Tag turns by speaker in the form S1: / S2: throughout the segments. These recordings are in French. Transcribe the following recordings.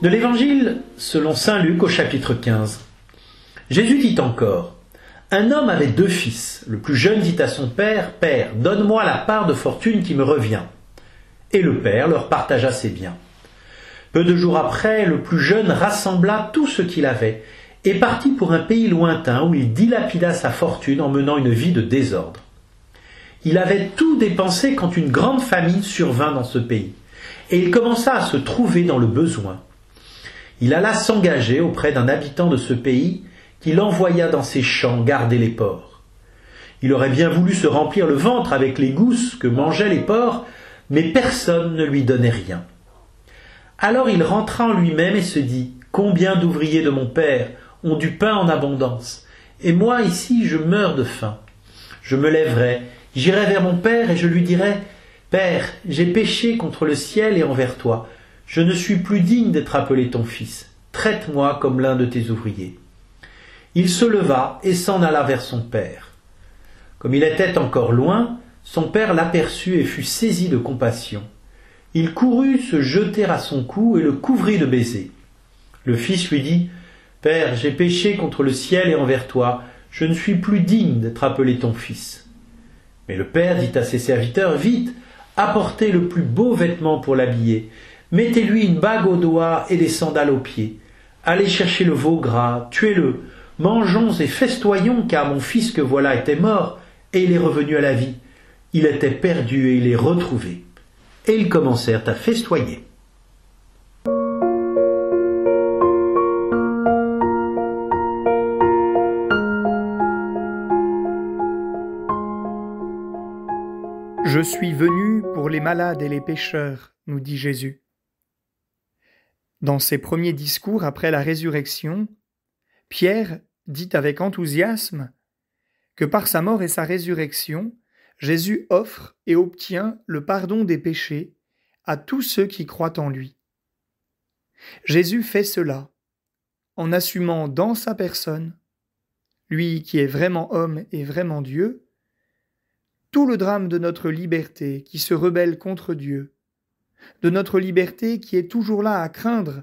S1: De l'Évangile selon saint Luc au chapitre 15. Jésus dit encore : un homme avait 2 fils. Le plus jeune dit à son père : Père, donne-moi la part de fortune qui me revient. Et le père leur partagea ses biens. Peu de jours après, le plus jeune rassembla tout ce qu'il avait et partit pour un pays lointain où il dilapida sa fortune en menant une vie de désordre. Il avait tout dépensé quand une grande famine survint dans ce pays, et il commença à se trouver dans le besoin. Il alla s'engager auprès d'un habitant de ce pays qui l'envoya dans ses champs garder les porcs. Il aurait bien voulu se remplir le ventre avec les gousses que mangeaient les porcs, mais personne ne lui donnait rien. Alors il rentra en lui-même et se dit : combien d'ouvriers de mon père ont du pain en abondance, et moi ici je meurs de faim. Je me lèverai, j'irai vers mon père et je lui dirai : Père, j'ai péché contre le ciel et envers toi. Je ne suis plus digne d'être appelé ton fils. Traite-moi comme l'un de tes ouvriers. Il se leva et s'en alla vers son père. Comme il était encore loin, son père l'aperçut et fut saisi de compassion. Il courut se jeter à son cou et le couvrit de baisers. Le fils lui dit : Père, j'ai péché contre le ciel et envers toi. Je ne suis plus digne d'être appelé ton fils. Mais le père dit à ses serviteurs : Vite, apportez le plus beau vêtement pour l'habiller. Mettez-lui une bague au doigt et des sandales aux pieds. Allez chercher le veau gras, tuez-le. Mangeons et festoyons, car mon fils que voilà était mort, et il est revenu à la vie. Il était perdu et il est retrouvé. Et ils commencèrent à festoyer.
S2: Je suis venu pour les malades et les pécheurs, nous dit Jésus. Dans ses premiers discours après la résurrection, Pierre dit avec enthousiasme que par sa mort et sa résurrection, Jésus offre et obtient le pardon des péchés à tous ceux qui croient en lui. Jésus fait cela en assumant dans sa personne, lui qui est vraiment homme et vraiment Dieu, tout le drame de notre liberté qui se rebelle contre Dieu, de notre liberté qui est toujours là à craindre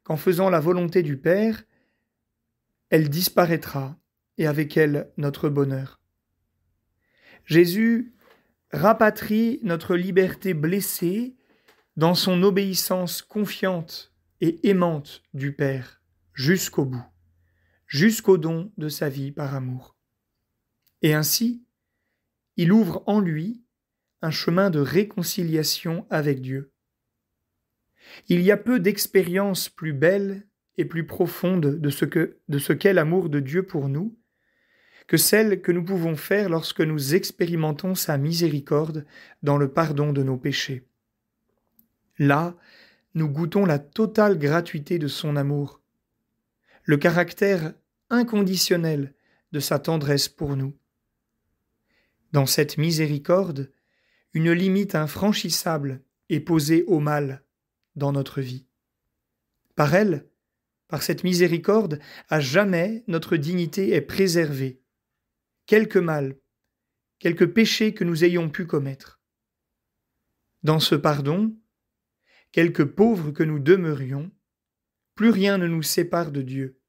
S2: qu'en faisant la volonté du Père, elle disparaîtra et avec elle notre bonheur. Jésus rapatrie notre liberté blessée dans son obéissance confiante et aimante du Père jusqu'au bout, jusqu'au don de sa vie par amour. Et ainsi, il ouvre en lui un chemin de réconciliation avec Dieu. Il y a peu d'expériences plus belles et plus profondes de ce qu'est l'amour de Dieu pour nous que celles que nous pouvons faire lorsque nous expérimentons sa miséricorde dans le pardon de nos péchés. Là, nous goûtons la totale gratuité de son amour, le caractère inconditionnel de sa tendresse pour nous. Dans cette miséricorde, une limite infranchissable est posée au mal dans notre vie. Par elle, par cette miséricorde, à jamais notre dignité est préservée, quelque mal, quelque péché que nous ayons pu commettre. Dans ce pardon, quelque pauvres que nous demeurions, plus rien ne nous sépare de Dieu,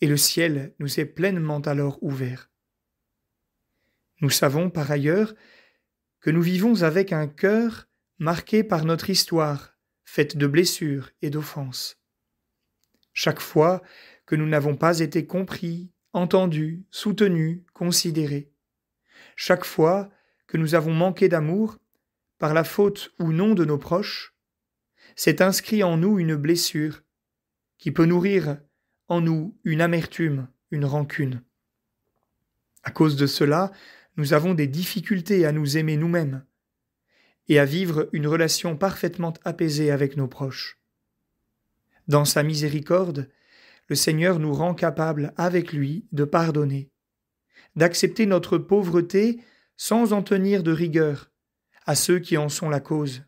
S2: et le ciel nous est pleinement alors ouvert. Nous savons par ailleurs que nous vivons avec un cœur marqué par notre histoire, faite de blessures et d'offenses. Chaque fois que nous n'avons pas été compris, entendus, soutenus, considérés, chaque fois que nous avons manqué d'amour, par la faute ou non de nos proches, s'est inscrit en nous une blessure qui peut nourrir en nous une amertume, une rancune. À cause de cela, nous avons des difficultés à nous aimer nous-mêmes et à vivre une relation parfaitement apaisée avec nos proches. Dans sa miséricorde, le Seigneur nous rend capables avec lui de pardonner, d'accepter notre pauvreté sans en tenir de rigueur à ceux qui en sont la cause,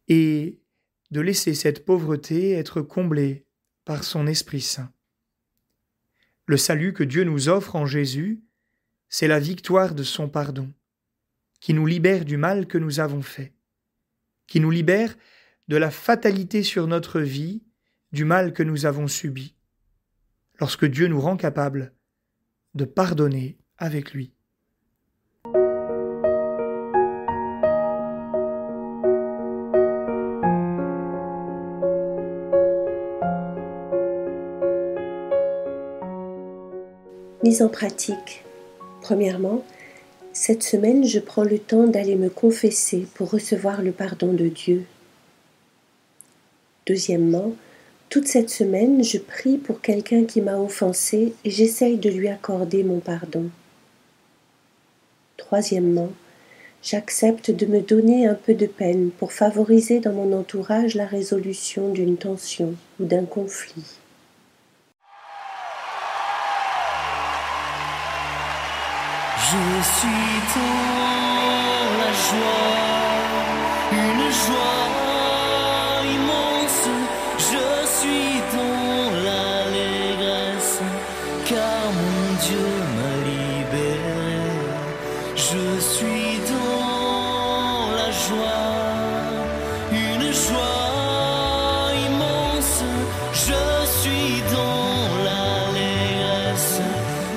S2: et de laisser cette pauvreté être comblée par son Esprit Saint. Le salut que Dieu nous offre en Jésus, c'est la victoire de son pardon, qui nous libère du mal que nous avons fait, qui nous libère de la fatalité sur notre vie du mal que nous avons subi, lorsque Dieu nous rend capables de pardonner avec lui.
S3: Mise en pratique. Premièrement, cette semaine, je prends le temps d'aller me confesser pour recevoir le pardon de Dieu. Deuxièmement, toute cette semaine, je prie pour quelqu'un qui m'a offensé et j'essaye de lui accorder mon pardon. Troisièmement, j'accepte de me donner un peu de peine pour favoriser dans mon entourage la résolution d'une tension ou d'un conflit.
S4: Je suis dans la joie, une joie immense. Je suis dans l'allégresse, car mon Dieu m'a libéré. Je suis dans la joie, une joie immense. Je suis dans l'allégresse,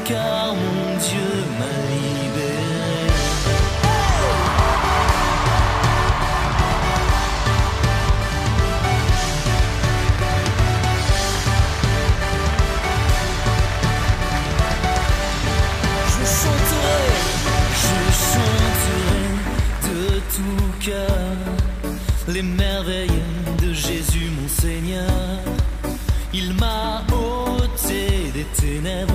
S4: car mon Dieu m'a libéré. Je chanterai de tout cœur les merveilles de Jésus mon Seigneur. Il m'a ôté des ténèbres,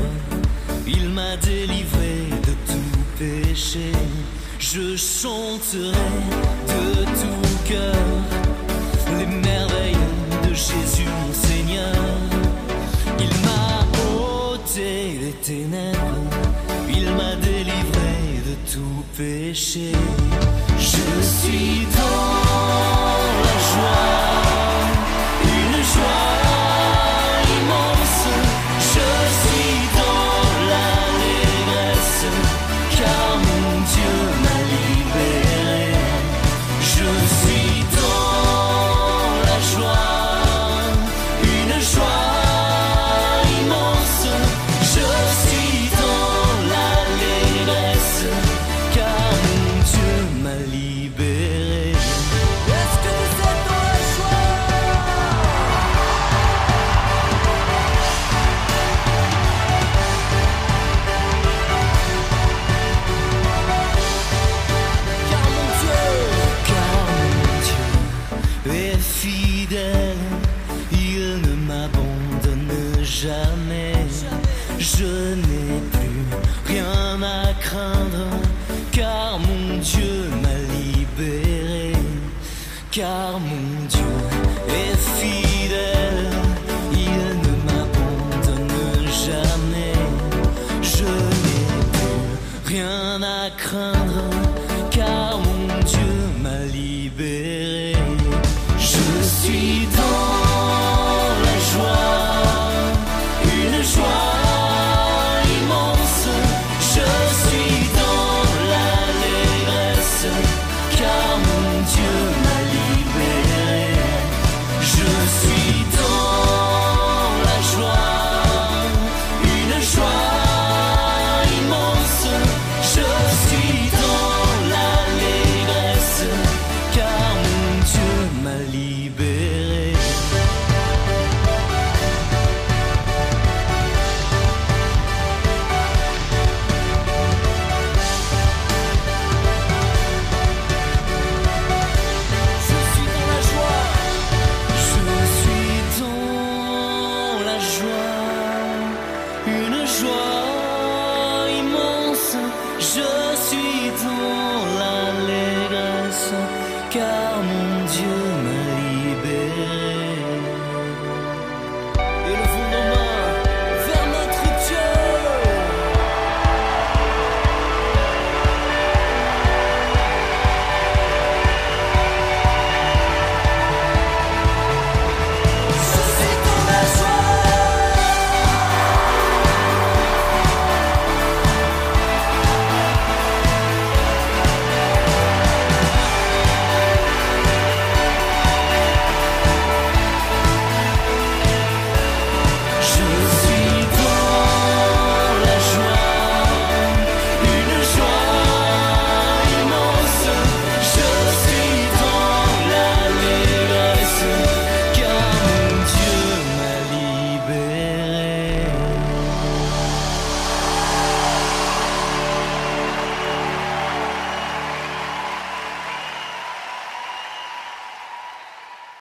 S4: il m'a délivré de tout péché. Je chanterai de tout cœur les merveilles de Jésus mon Seigneur. Il m'a ôté les ténèbres, il m'a délivré de tout péché. Je suis dans la joie, une joie immense. Je suis dans l'allégresse, car mon Dieu m'a libéré. Je suis dans la joie, une joie immense. Je suis dans l'allégresse, car mon Dieu m'a libéré. Est-ce que vous êtes dans la joie? Car mon Dieu est fidèle, il ne m'abandonne jamais. Je n'ai plus rien à craindre, car mon Dieu m'a libéré. Car mon Dieu